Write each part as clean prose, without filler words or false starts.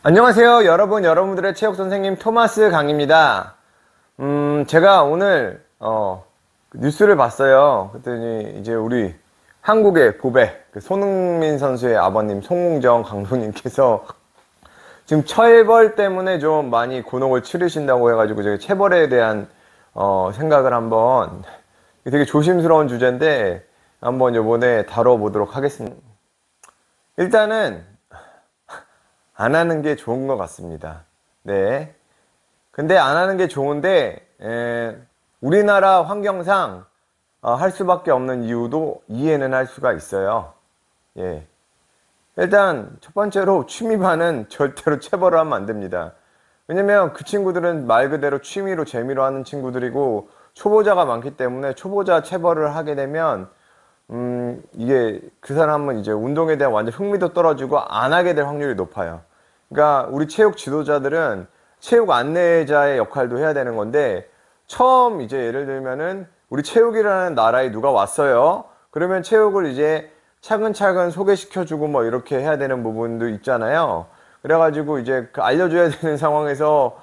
안녕하세요 여러분, 여러분들의 체육 선생님 토마스 강입니다. 제가 오늘 뉴스를 봤어요. 그랬더니 이제 우리 한국의 보배 손흥민 선수의 아버님 송웅정 감독님께서 지금 처벌 때문에 좀 많이 곤혹을 치르신다고 해가지고 제가 체벌에 대한 생각을 한번, 되게 조심스러운 주제인데 한번 이번에 다뤄보도록 하겠습니다. 일단은 안 하는 게 좋은 것 같습니다. 네. 근데 안 하는 게 좋은데, 우리나라 환경상 할 수밖에 없는 이유도 이해는 할 수가 있어요. 예. 일단 첫 번째로 취미반은 절대로 체벌을 하면 안 됩니다. 왜냐면 그 친구들은 말 그대로 취미로 재미로 하는 친구들이고 초보자가 많기 때문에 초보자 체벌을 하게 되면 이게 그 사람은 이제 운동에 대한 완전 흥미도 떨어지고 안 하게 될 확률이 높아요. 그러니까 우리 체육 지도자들은 체육 안내자의 역할도 해야 되는 건데, 처음 이제 예를 들면은 우리 체육이라는 나라에 누가 왔어요. 그러면 체육을 이제 차근차근 소개시켜주고 뭐 이렇게 해야 되는 부분도 있잖아요. 그래가지고 이제 그 알려줘야 되는 상황에서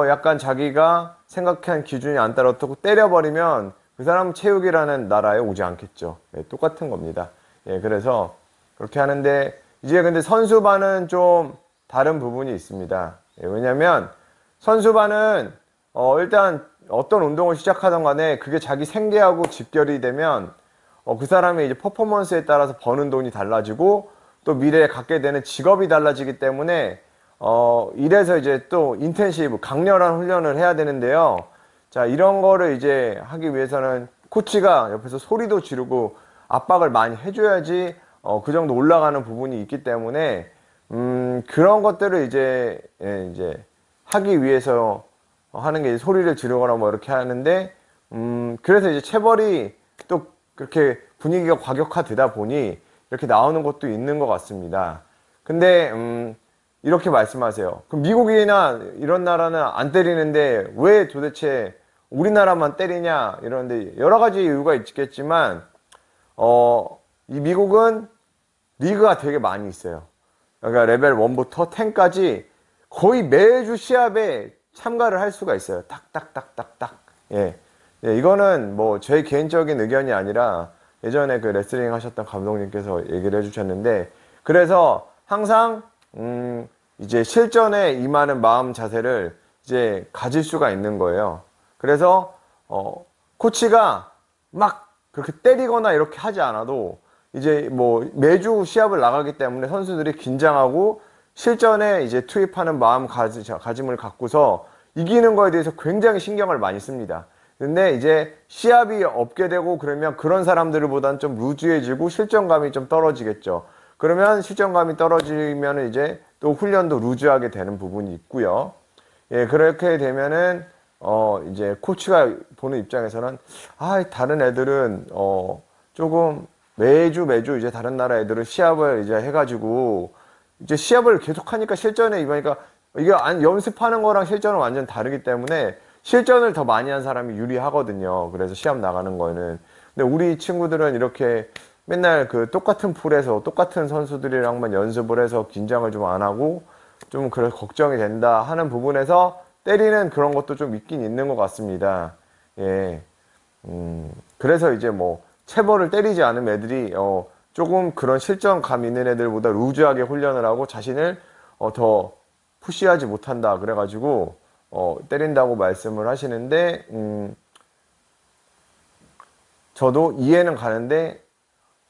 약간 자기가 생각한 기준이 안 따랐다고 때려버리면 그 사람은 체육이라는 나라에 오지 않겠죠. 예, 똑같은 겁니다. 예, 그래서 그렇게 하는데, 이제 근데 선수반은 좀 다른 부분이 있습니다. 예, 왜냐면 선수반은 일단 어떤 운동을 시작하던 간에 그게 자기 생계하고 직결이 되면 그 사람의 이제 퍼포먼스에 따라서 버는 돈이 달라지고 또 미래에 갖게 되는 직업이 달라지기 때문에 이래서 이제 또 인텐시브 강렬한 훈련을 해야 되는데요. 자, 이런 거를 이제 하기 위해서는 코치가 옆에서 소리도 지르고 압박을 많이 해줘야지 그 정도 올라가는 부분이 있기 때문에 그런 것들을 이제 이제 하기 위해서 하는 게 소리를 지르거나 뭐 이렇게 하는데, 그래서 이제 체벌이 또 그렇게 분위기가 과격화되다 보니 이렇게 나오는 것도 있는 것 같습니다. 근데 이렇게 말씀하세요. 그럼 미국이나 이런 나라는 안 때리는데 왜 도대체 우리나라만 때리냐 이러는데, 여러 가지 이유가 있겠지만 이 미국은 리그가 되게 많이 있어요. 그러니까 레벨 1부터 10까지 거의 매주 시합에 참가를 할 수가 있어요. 딱딱딱딱딱. 예. 예, 이거는 뭐 제 개인적인 의견이 아니라 예전에 그 레슬링 하셨던 감독님께서 얘기를 해주셨는데, 그래서 항상 이제 실전에 임하는 마음 자세를 이제 가질 수가 있는 거예요. 그래서 코치가 막 그렇게 때리거나 이렇게 하지 않아도 이제 뭐 매주 시합을 나가기 때문에 선수들이 긴장하고 실전에 이제 투입하는 마음가짐을 갖고서 이기는 거에 대해서 굉장히 신경을 많이 씁니다. 근데 이제 시합이 없게 되고 그러면 그런 사람들보다는 좀 루즈해지고 실전감이 좀 떨어지겠죠. 그러면 실전감이 떨어지면 이제 또 훈련도 루즈하게 되는 부분이 있고요. 예, 그렇게 되면은 이제 코치가 보는 입장에서는 다른 애들은 조금 매주 이제 다른 나라 애들은 시합을 이제 해가지고 이제 시합을 계속 하니까 실전에 임하니까 이게 연습하는 거랑 실전은 완전 다르기 때문에 실전을 더 많이 한 사람이 유리하거든요. 그래서 시합 나가는 거는. 근데 우리 친구들은 이렇게 맨날 그 똑같은 풀에서 똑같은 선수들이랑만 연습을 해서 긴장을 좀 안 하고 좀 그래서 걱정이 된다 하는 부분에서 때리는 그런 것도 좀 있긴 있는 것 같습니다. 예. 그래서 이제 뭐 체벌을 때리지 않은 애들이 조금 그런 실전감 있는 애들보다 루즈하게 훈련을 하고 자신을 더 푸시하지 못한다 그래가지고 때린다고 말씀을 하시는데, 저도 이해는 가는데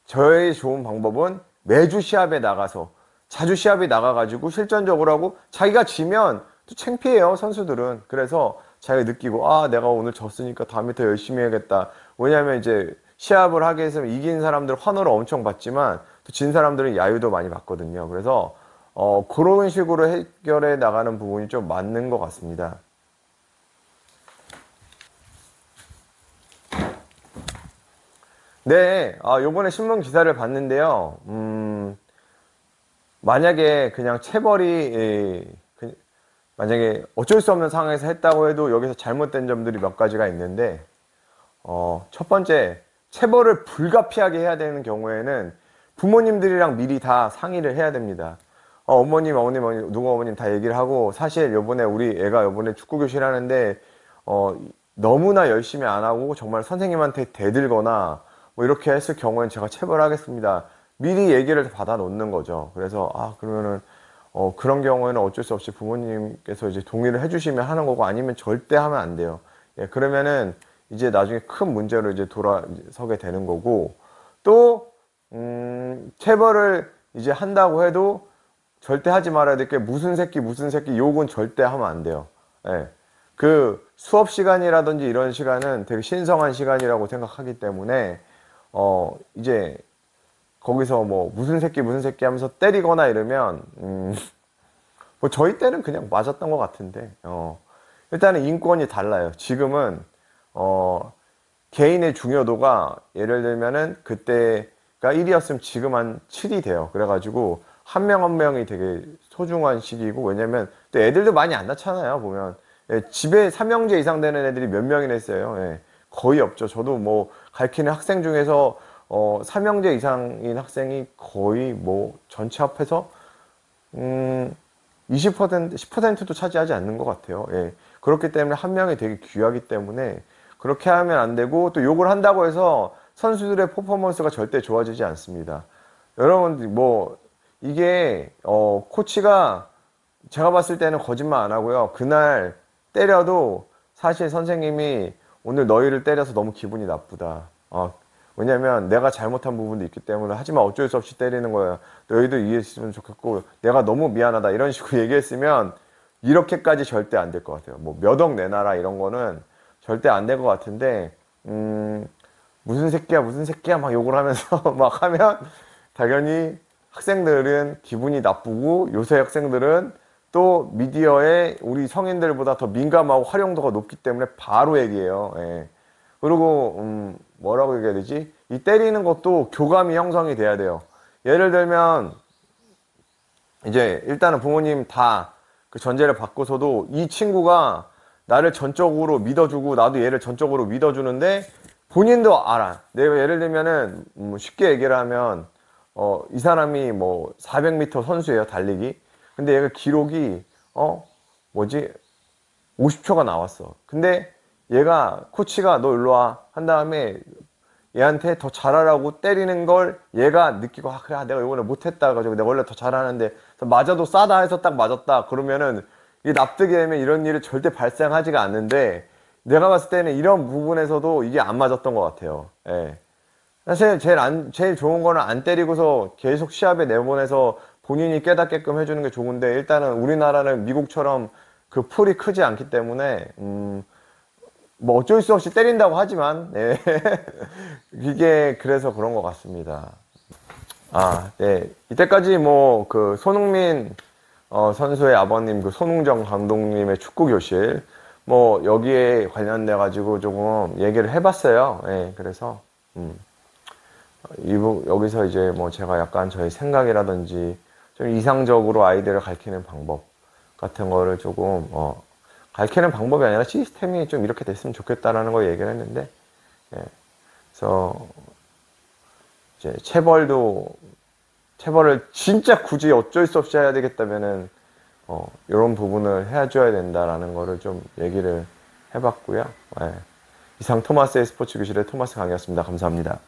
저의 좋은 방법은 매주 시합에 나가서 자주 시합에 나가가지고 실전적으로 하고, 자기가 지면 또 창피해요 선수들은. 그래서 자기가 느끼고 내가 오늘 졌으니까 다음에 더 열심히 해야겠다. 왜냐하면 이제 시합을 하게 해서 이긴 사람들 환호를 엄청 받지만 또 진 사람들은 야유도 많이 받거든요. 그래서 그런 식으로 해결해 나가는 부분이 좀 맞는 것 같습니다. 네, 요번에 신문 기사를 봤는데요. 만약에 그냥 체벌이 만약에 어쩔 수 없는 상황에서 했다고 해도 여기서 잘못된 점들이 몇 가지가 있는데, 첫 번째, 체벌을 불가피하게 해야 되는 경우에는 부모님들이랑 미리 다 상의를 해야 됩니다. 어머님, 누구 어머님 다 얘기를 하고, 사실 요번에 우리 애가 요번에 축구 교실 하는데, 너무나 열심히 안 하고, 정말 선생님한테 대들거나, 뭐 이렇게 했을 경우엔 제가 체벌하겠습니다. 미리 얘기를 받아 놓는 거죠. 그래서, 그러면은, 그런 경우에는 어쩔 수 없이 부모님께서 이제 동의를 해주시면 하는 거고, 아니면 절대 하면 안 돼요. 예, 그러면은, 이제 나중에 큰 문제로 이제 돌아서게 되는 거고, 또, 체벌을 이제 한다고 해도 절대 하지 말아야 될 게 무슨 새끼 욕은 절대 하면 안 돼요. 예. 그 수업 시간이라든지 이런 시간은 되게 신성한 시간이라고 생각하기 때문에 이제 거기서 뭐 무슨 새끼 하면서 때리거나 이러면 뭐 저희 때는 그냥 맞았던 것 같은데 일단은 인권이 달라요. 지금은 개인의 중요도가 예를 들면은 그때가 1이었으면 지금 한 7이 돼요. 그래가지고 한 명 한 명이 되게 소중한 시기고 왜냐면 또 애들도 많이 안 낳잖아요. 보면 예, 집에 삼형제 이상 되는 애들이 몇 명이나 있어요. 예, 거의 없죠. 저도 뭐 가르치는 학생 중에서 삼형제 이상인 학생이 거의 뭐 전체 합해서 20% 10%도 차지하지 않는 것 같아요. 예. 그렇기 때문에 한 명이 되게 귀하기 때문에 그렇게 하면 안 되고 또 욕을 한다고 해서 선수들의 퍼포먼스가 절대 좋아지지 않습니다. 여러분 뭐 이게 코치가 제가 봤을 때는 거짓말 안 하고요. 그날 때려도 사실 선생님이 오늘 너희를 때려서 너무 기분이 나쁘다. 왜냐면 내가 잘못한 부분도 있기 때문에 하지만 어쩔 수 없이 때리는 거야. 너희도 이해했으면 좋겠고 내가 너무 미안하다 이런 식으로 얘기했으면 이렇게까지 절대 안 될 것 같아요. 뭐 몇 억 내놔라 이런 거는 절대 안 될 것 같은데 무슨 새끼야 막 욕을 하면서 막 하면 당연히 학생들은 기분이 나쁘고 요새 학생들은 또 미디어에 우리 성인들보다 더 민감하고 활용도가 높기 때문에 바로 얘기해요. 예. 그리고 뭐라고 얘기해야 되지? 이 때리는 것도 교감이 형성이 돼야 돼요. 예를 들면 이제 일단은 부모님 다 그 전제를 받고서도 이 친구가 나를 전적으로 믿어주고 나도 얘를 전적으로 믿어주는데 본인도 알아. 내가 예를 들면은 쉽게 얘기를 하면 이 사람이 뭐 400m 선수예요, 달리기. 근데 얘가 기록이 뭐지? 50초가 나왔어. 근데 얘가 코치가 너 일로 와 한 다음에 얘한테 더 잘하라고 때리는 걸 얘가 느끼고 그래 내가 이번에 못했다 가지고 내가 원래 더 잘하는데 맞아도 싸다 해서 딱 맞았다 그러면은 이게 납득이 되면 이런 일이 절대 발생하지가 않는데 내가 봤을 때는 이런 부분에서도 이게 안 맞았던 것 같아요. 예. 사실 제일 좋은 거는 안 때리고서 계속 시합에 내보내서 본인이 깨닫게끔 해주는 게 좋은데 일단은 우리나라는 미국처럼 그 풀이 크지 않기 때문에 뭐 어쩔 수 없이 때린다고 하지만 네. 이게 그래서 그런 것 같습니다. 네. 이때까지 뭐 그 손흥민 선수의 아버님 그 손흥정 감독님의 축구 교실 뭐 여기에 관련돼 가지고 조금 얘기를 해봤어요. 네. 그래서 여기서 이제 뭐 제가 약간 저의 생각이라든지 좀 이상적으로 아이들을 가르치는 방법 같은 거를 조금 가르치는 방법이 아니라 시스템이 좀 이렇게 됐으면 좋겠다라는 걸 얘기를 했는데 예. 그래서 이제 체벌을 진짜 굳이 어쩔 수 없이 해야 되겠다면은 이런 부분을 해줘야 된다라는 거를 좀 얘기를 해봤고요. 예. 이상 토마스의 스포츠 교실의 토마스 강의였습니다. 감사합니다.